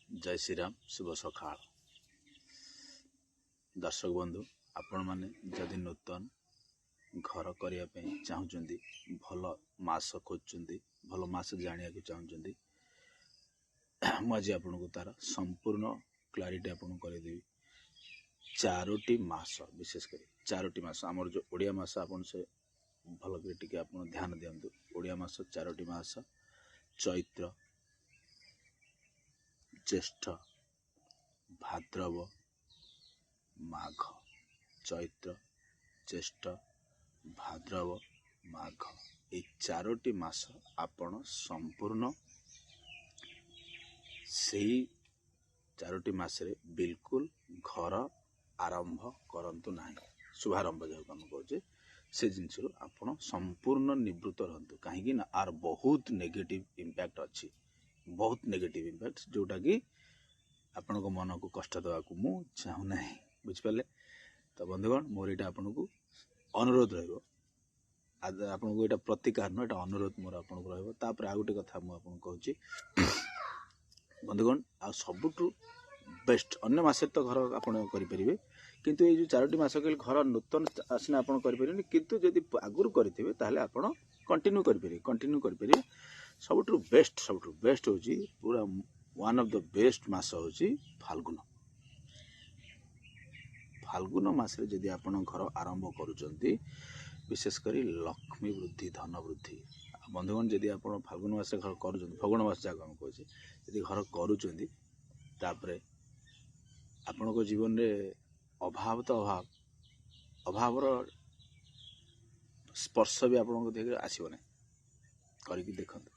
जय श्री राम शुभ सकाळ दर्शक बंधु आपण माने जदि नूतन घर करने चाहते भल मास खोजुंट भल मास जाना चाहते मुझे आपन को तार संपूर्ण क्लारिटी आपन करदेवी। चारोटी मास विशेषकर चारोटी मास आमर जो ओडिया मास आपन से भल टे आप ध्यान दिंतु। ओडिया मास चारोटी मास चैत्र ज्येष्ठ भाद्रव माघ। चैत्र ज्येष्ठ भाद्रव माघ ये चारोटी मास आपण संपूर्ण से चारोटी मासरे बिल्कुल घर आरंभ करंतु नाही। शुभारंभ जो कम कहे से जिनस आप संपूर्ण निवृत्त रहतु कहीं आर बहुत नेगेटिव इम्पैक्ट अच्छी बहुत नेगेटिव इम्पैक्ट जोटा कि आपण को मन को कष्ट देवा को मु चाहूना बुझिपारे। तो बंधुगण मोर यहाँ आपन को अनुरोध रही आपन को यहाँ प्रतिकार नुह यहाँ अनुरोध मोर आपन को रही। आ गोटे कथा मुझे कहूँ बंधुगण आ सबुठ बेस्ट अन्य मास तो घर आपड़ करेंगे किंतु ये जो चारोटी मास कहले घर नूतन आसना आप करें किंतु जदि आगुरी करेंगे ताहले आप कंटिन्यू करेंगे सबुठ बेस्ट हूँ पूरा वन ऑफ द बेस्ट मास हूँ फाल्गुन। फाल्गुन मास जदि आप घर आरंभ करुँच विशेषकर लक्ष्मी वृद्धि धन वृद्धि। बंधुगण जदि आप फाल्गुन मास घर कर फगुण मास जहाँ आम कहे यदि घर करुँच आपण को जीवन में अभाव तो अभाव स्पर्श भी आप आसब ना करके देखते